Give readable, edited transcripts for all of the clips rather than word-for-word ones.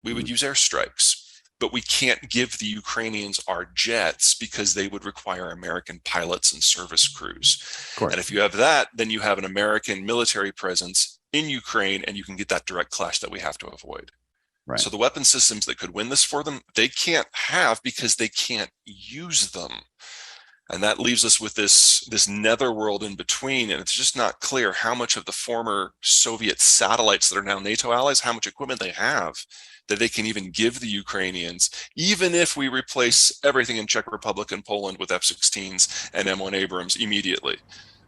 We would use airstrikes. But we can't give the Ukrainians our jets because they would require American pilots and service crews. Of course. And if you have that, then you have an American military presence in Ukraine, and you can get that direct clash that we have to avoid. Right. So the weapon systems that could win this for them, they can't have because they can't use them. And that leaves us with this netherworld in between. And it's just not clear how much of the former Soviet satellites that are now NATO allies, how much equipment they have that they can even give the Ukrainians, even if we replace everything in Czech Republic and Poland with F-16s and M1 Abrams immediately.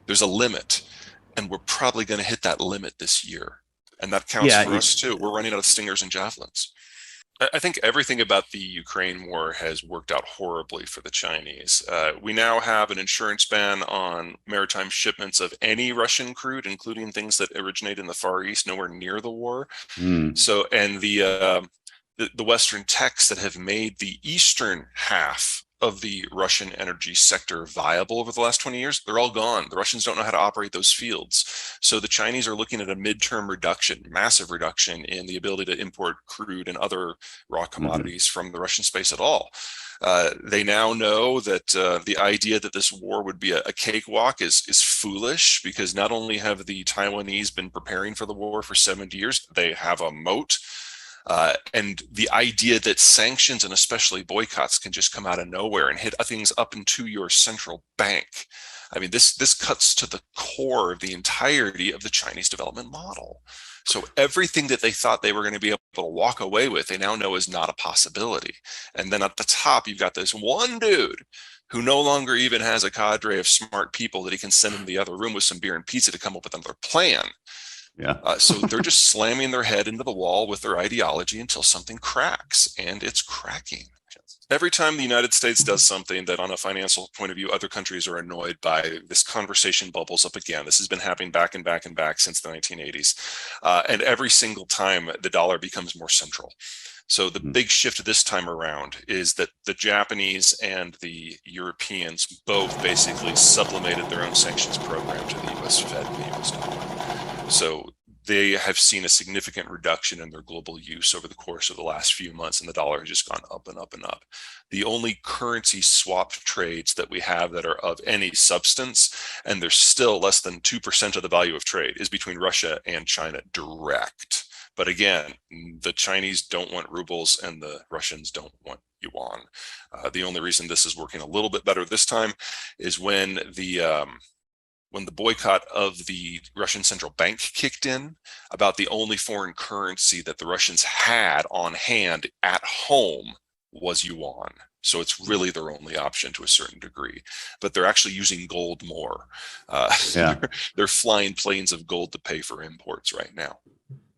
There's a limit, and we're probably going to hit that limit this year. And that counts for us too. We're running out of Stingers and Javelins. I think everything about the Ukraine war has worked out horribly for the Chinese. We now have an insurance ban on maritime shipments of any Russian crude, including things that originate in the Far East, nowhere near the war. So, and the Western techs that have made the eastern half of the Russian energy sector viable over the last 20 years, they're all gone. The Russians don't know how to operate those fields. So the Chinese are looking at a midterm reduction, massive reduction in the ability to import crude and other raw commodities from the Russian space at all. They now know that the idea that this war would be a cakewalk is foolish, because not only have the Taiwanese been preparing for the war for 70 years, they have a moat. And the idea that sanctions and especially boycotts can just come out of nowhere and hit things up into your central bank. I mean, this cuts to the core of the entirety of the Chinese development model. So everything that they thought they were going to be able to walk away with, they now know is not a possibility. And then at the top, you've got this one dude who no longer even has a cadre of smart people that he can send in the other room with some beer and pizza to come up with another plan. So they're just slamming their head into the wall with their ideology until something cracks, and it's cracking. Every time the United States does something that on a financial point of view, other countries are annoyed by, this conversation bubbles up again. This has been happening back and back and back since the 1980s. And every single time the dollar becomes more central. So the big shift this time around is that the Japanese and the Europeans both basically sublimated their own sanctions program to the US Fed and the US dollar. So they have seen a significant reduction in their global use over the course of the last few months, and the dollar has just gone up and up and up. The only currency swap trades that we have that are of any substance, and there's still less than 2% of the value of trade, is between Russia and China direct. But again, the Chinese don't want rubles and the Russians don't want yuan. The only reason this is working a little bit better this time is when the boycott of the Russian central bank kicked in, about the only foreign currency that the Russians had on hand at home was yuan. So it's really their only option to a certain degree, but they're actually using gold more. They're flying planes of gold to pay for imports right now.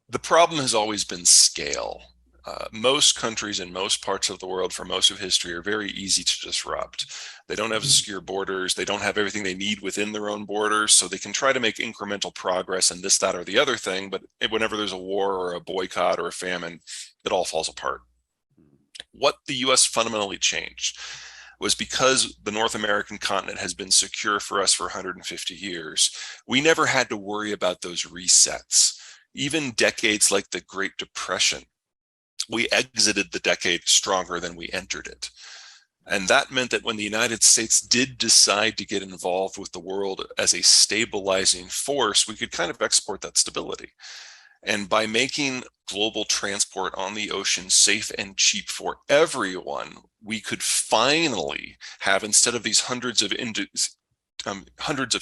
The problem has always been scale. Most countries in most parts of the world for most of history are very easy to disrupt. They don't have secure borders. They don't have everything they need within their own borders. So they can try to make incremental progress in this, that, or the other thing. But whenever there's a war or a boycott or a famine, it all falls apart. What the US fundamentally changed was, because the North American continent has been secure for us for 150 years, we never had to worry about those resets. Even decades like the Great Depression, we exited the decade stronger than we entered it. And that meant that when the United States did decide to get involved with the world as a stabilizing force, we could kind of export that stability. And by making global transport on the ocean safe and cheap for everyone, we could finally have, instead of these hundreds of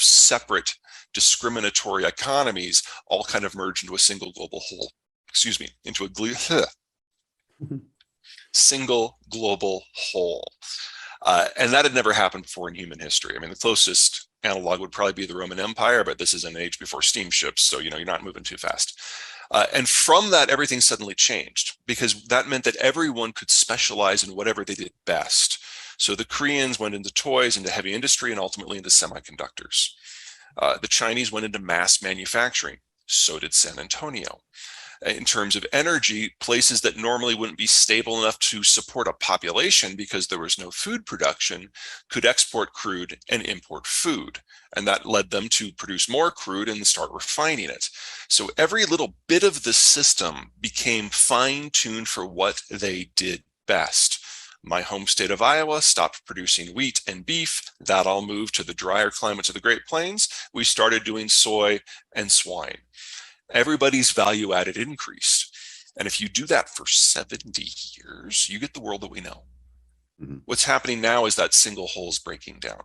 separate discriminatory economies, all kind of merge into a single global whole. Into a single global whole. And that had never happened before in human history. I mean, the closest analog would probably be the Roman Empire, but this is an age before steamships, so you're not moving too fast. And from that, everything suddenly changed, because that meant that everyone could specialize in whatever they did best. So the Koreans went into toys, into heavy industry, and ultimately into semiconductors. The Chinese went into mass manufacturing. So did San Antonio. In terms of energy, places that normally wouldn't be stable enough to support a population because there was no food production could export crude and import food. And that led them to produce more crude and start refining it. So every little bit of the system became fine-tuned for what they did best. My home state of Iowa stopped producing wheat and beef. That all moved to the drier climates of the Great Plains. We started doing soy and swine. Everybody's value added increased. And if you do that for 70 years, you get the world that we know. Mm-hmm. What's happening now is that single hole is breaking down.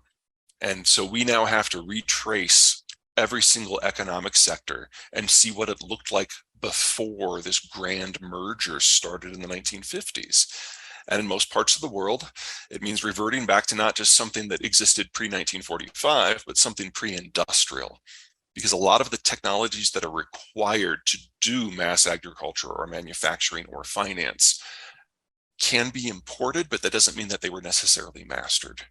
And so we now have to retrace every single economic sector and see what it looked like before this grand merger started in the 1950s. And in most parts of the world, it means reverting back to not just something that existed pre-1945, but something pre-industrial. Because a lot of the technologies that are required to do mass agriculture or manufacturing or finance can be imported, but that doesn't mean that they were necessarily mastered.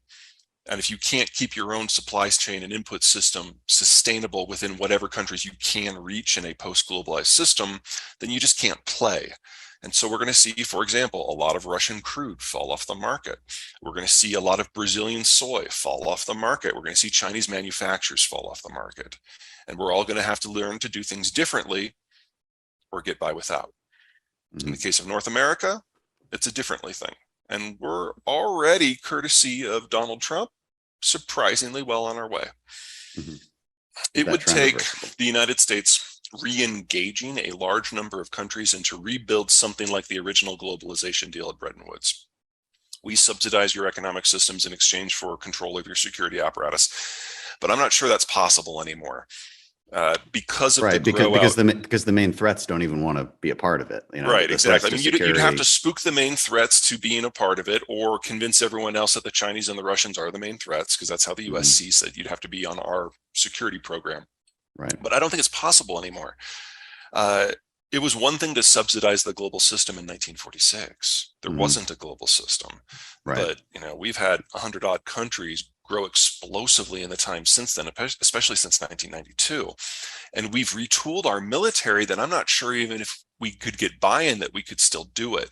And if you can't keep your own supply chain and input system sustainable within whatever countries you can reach in a post-globalized system, then you just can't play. And so we're going to see, for example, a lot of Russian crude fall off the market. We're going to see a lot of Brazilian soy fall off the market. We're going to see Chinese manufacturers fall off the market. And we're all going to have to learn to do things differently or get by without. Mm-hmm. In the case of North America, it's a differently thing. And we're already, courtesy of Donald Trump, surprisingly well on our way. Mm-hmm. It would take the United States re-engaging a large number of countries and to rebuild something like the original globalization deal at Bretton Woods. We subsidize your economic systems in exchange for control of your security apparatus, but I'm not sure that's possible anymore. Because of because the main threats don't even want to be a part of it. Right, exactly. I mean, you'd have to spook the main threats to being a part of it, or convince everyone else that the Chinese and the Russians are the main threats, because that's how the U.S. sees it. You'd have to be on our security program. Right. But I don't think it's possible anymore. It was one thing to subsidize the global system in 1946. There wasn't a global system. Right. But we've had 100 odd countries grow explosively in the time since then, especially since 1992. And we've retooled our military that I'm not sure even if we could get buy-in that we could still do it.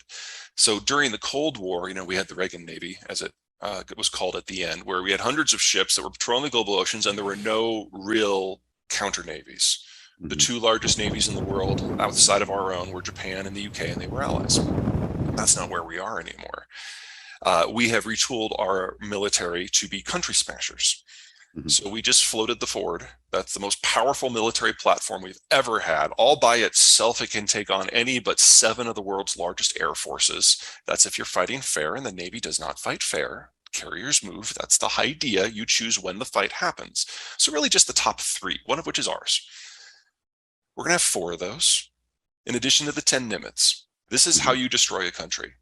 So during the Cold War, we had the Reagan Navy, as it was called at the end, where we had hundreds of ships that were patrolling the global oceans, and there were no real counter navies. The two largest navies in the world outside of our own were Japan and the UK, and they were allies. That's not where we are anymore. We have retooled our military to be country smashers. So we just floated the Ford. That's the most powerful military platform we've ever had. All by itself, it can take on any but 7 of the world's largest air forces. That's if you're fighting fair, and the Navy does not fight fair. Carriers move. That's the idea. You choose when the fight happens. So really just the top 3, one of which is ours. We're going to have 4 of those, in addition to the 10 Nimitz. This is how you destroy a country.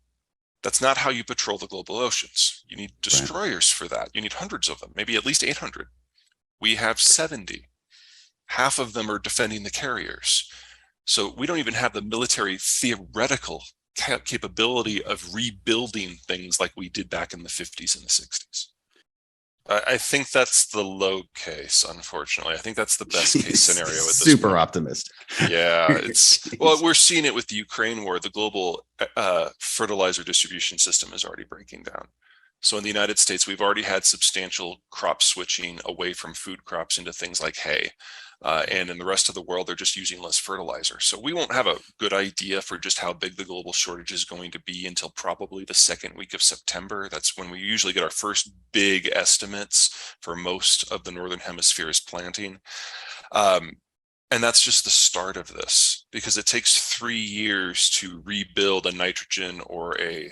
That's not how you patrol the global oceans. You need destroyers for that. You need hundreds of them, maybe at least 800. We have 70. Half of them are defending the carriers. So we don't even have the military theoretical capability of rebuilding things like we did back in the 50s and the 60s. I think that's the low case, unfortunately. I think that's the best case scenario at this Super point. Optimistic. Yeah, well, we're seeing it with the Ukraine war. The global fertilizer distribution system is already breaking down. So in the United States, we've already had substantial crop switching away from food crops into things like hay. And in the rest of the world, they're just using less fertilizer. So we won't have a good idea for just how big the global shortage is going to be until probably the second week of September. That's when we usually get our first big estimates for most of the Northern Hemisphere's planting. And that's just the start of this, because it takes 3 years to rebuild a nitrogen or a